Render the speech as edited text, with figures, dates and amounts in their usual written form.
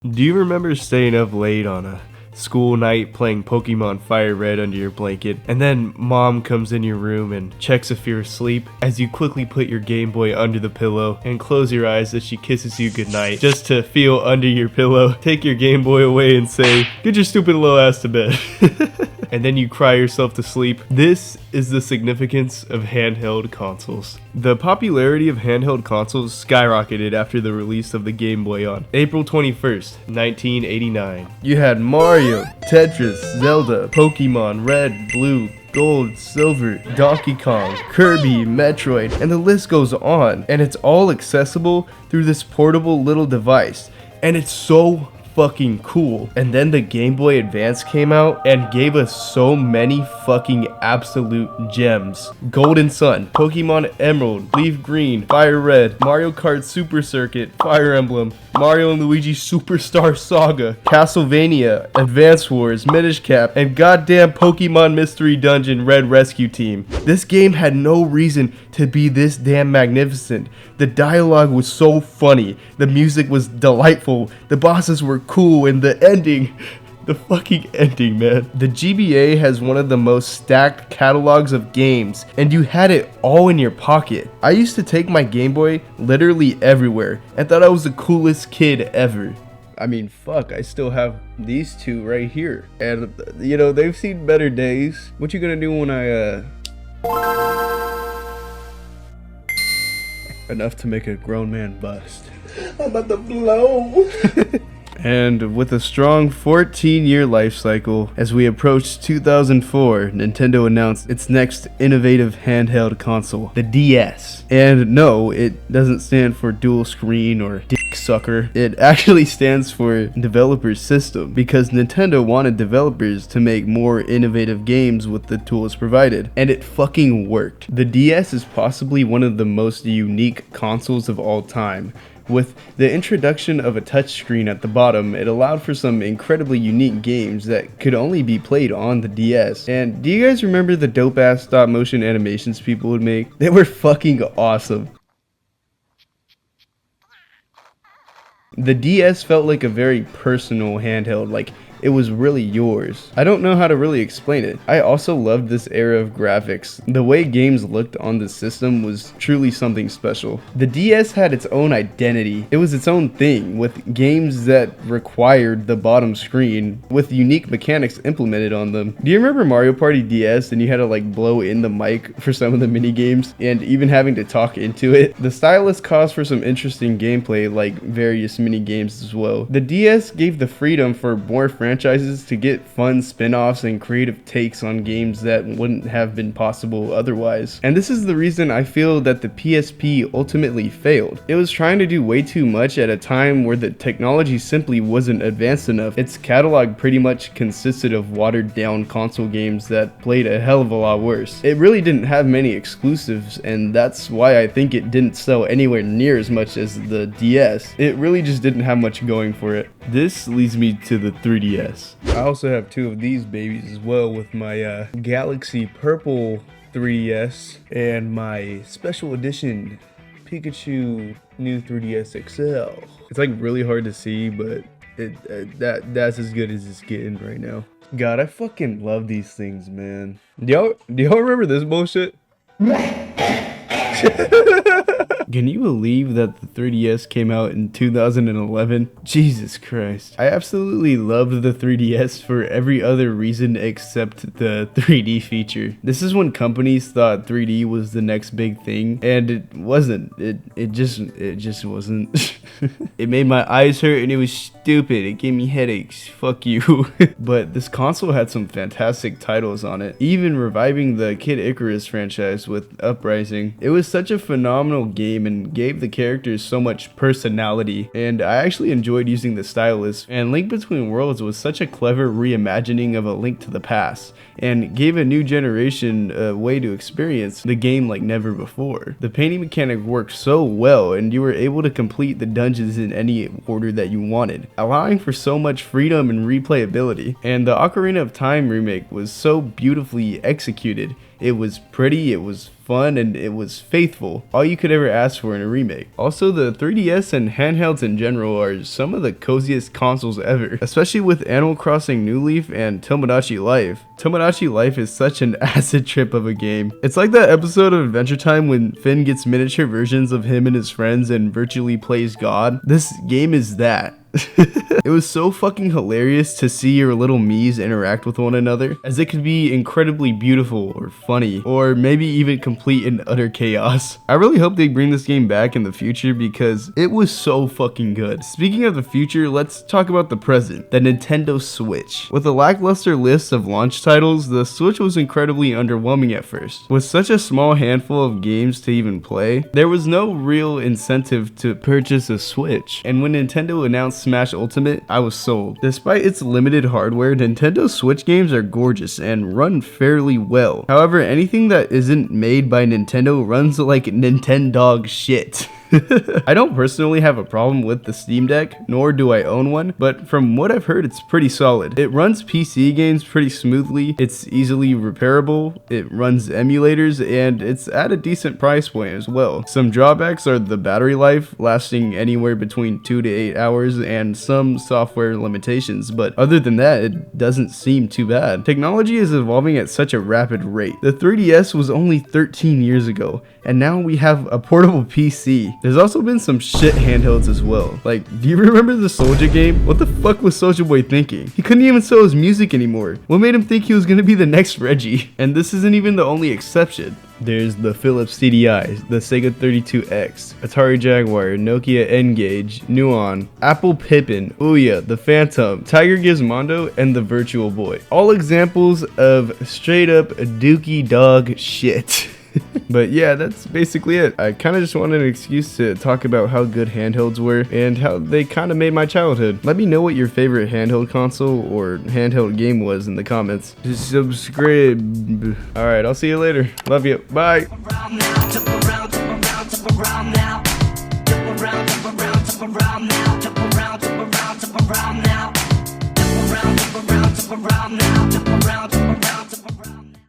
Do you remember staying up late on a school night playing Pokemon Fire Red under your blanket, and then mom comes in your room and checks if you're asleep as you quickly put your Game Boy under the pillow and close your eyes as she kisses you goodnight just to feel under your pillow, take your Game Boy away and say, "Get your stupid little ass to bed." And then you cry yourself to sleep. This is the significance of handheld consoles. The popularity of handheld consoles skyrocketed after the release of the Game Boy on April 21st, 1989. You had Mario, Tetris, Zelda, Pokemon Red, Blue, Gold, Silver, Donkey Kong, Kirby, Metroid, and the list goes on. And it's all accessible through this portable little device. And it's so fucking cool. And then the Game Boy Advance came out and gave us so many fucking absolute gems. Golden Sun, Pokemon Emerald, Leaf Green, Fire Red, Mario Kart Super Circuit, Fire Emblem, Mario and Luigi Superstar Saga, Castlevania, Advance Wars, Minish Cap, and goddamn Pokemon Mystery Dungeon Red Rescue Team. This game had no reason to be this damn magnificent. The dialogue was so funny, the music was delightful, the bosses were cool, and the ending, the fucking ending, man. The GBA has one of the most stacked catalogs of games, and you had it all in your pocket. I used to take my Game Boy literally everywhere, and thought I was the coolest kid ever. I mean, fuck, I still have these two right here. And, you know, they've seen better days. What you gonna do when enough to make a grown man bust. I'm about to blow. And with a strong 14-year life cycle, as we approached 2004, Nintendo announced its next innovative handheld console, the DS. And no, it doesn't stand for dual screen or dick sucker. It actually stands for developer system, because Nintendo wanted developers to make more innovative games with the tools provided. And it fucking worked. The DS is possibly one of the most unique consoles of all time. With the introduction of a touchscreen at the bottom, it allowed for some incredibly unique games that could only be played on the DS. And do you guys remember the dope-ass stop-motion animations people would make? They were fucking awesome. The DS felt like a very personal handheld, like it was really yours. I don't know how to really explain it. I also loved this era of graphics. The way games looked on the system was truly something special. The DS had its own identity. It was its own thing, with games that required the bottom screen, with unique mechanics implemented on them. Do you remember Mario Party DS and you had to like blow in the mic for some of the mini games, and even having to talk into it? The stylus caused for some interesting gameplay, like various mini games as well. The DS gave the freedom for more franchises to get fun spin-offs and creative takes on games that wouldn't have been possible otherwise. And this is the reason I feel that the PSP ultimately failed. It was trying to do way too much at a time where the technology simply wasn't advanced enough. Its catalog pretty much consisted of watered down console games that played a hell of a lot worse. It really didn't have many exclusives, and that's why I think it didn't sell anywhere near as much as the DS. It really just didn't have much going for it. This leads me to the 3DS. I also have two of these babies as well, with my Galaxy Purple 3DS and my special edition Pikachu new 3DS XL. It's like really hard to see, but that's as good as it's getting right now. God, I fucking love these things, man. Do y'all remember this bullshit? Can you believe that the 3DS came out in 2011? Jesus Christ. I absolutely loved the 3DS for every other reason except the 3D feature. This is when companies thought 3D was the next big thing, and it wasn't. It just wasn't. It made my eyes hurt and it was stupid. It gave me headaches. Fuck you. But this console had some fantastic titles on it, even reviving the Kid Icarus franchise with Uprising. It was such a phenomenal game and gave the characters so much personality, and I actually enjoyed using the stylus. And Link Between Worlds was such a clever reimagining of A Link to the Past, and gave a new generation a way to experience the game like never before. The painting mechanic worked so well, and you were able to complete the dungeons in any order that you wanted, allowing for so much freedom and replayability. And the Ocarina of Time remake was so beautifully executed. It was pretty, it was fun and it was faithful. All you could ever ask for in a remake. Also, the 3DS and handhelds in general are some of the coziest consoles ever, especially with Animal Crossing New Leaf and Tomodachi Life. Tomodachi Life is such an acid trip of a game. It's like that episode of Adventure Time when Finn gets miniature versions of him and his friends and virtually plays God. This game is that. It was so fucking hilarious to see your little Miis interact with one another, as it could be incredibly beautiful or funny, or maybe even complete and utter chaos. I really hope they bring this game back in the future because it was so fucking good. Speaking of the future, let's talk about the present, the Nintendo Switch. With a lackluster list of launch titles, the Switch was incredibly underwhelming at first. With such a small handful of games to even play, there was no real incentive to purchase a Switch, and when Nintendo announced Smash Ultimate, I was sold. Despite its limited hardware, Nintendo Switch games are gorgeous and run fairly well. However, anything that isn't made by Nintendo runs like Nintendog shit. I don't personally have a problem with the Steam Deck, nor do I own one, but from what I've heard, it's pretty solid. It runs PC games pretty smoothly, it's easily repairable, it runs emulators, and it's at a decent price point as well. Some drawbacks are the battery life, lasting anywhere between 2 to 8 hours, and some software limitations, but other than that, it doesn't seem too bad. Technology is evolving at such a rapid rate. The 3DS was only 13 years ago, and now we have a portable PC. There's also been some shit handhelds as well. Like, do you remember the Soulja game? What the fuck was Soulja Boy thinking? He couldn't even sell his music anymore. What made him think he was gonna be the next Reggie? And this isn't even the only exception. There's the Philips CDI, the Sega 32X, Atari Jaguar, Nokia N-Gage, Nuon, Apple Pippin, Ouya, the Phantom, Tiger Gizmondo, and the Virtual Boy. All examples of straight up dookie dog shit. But yeah, that's basically it. I kind of just wanted an excuse to talk about how good handhelds were and how they kind of made my childhood. Let me know what your favorite handheld console or handheld game was in the comments. Just subscribe. Alright, I'll see you later. Love you. Bye. Around now.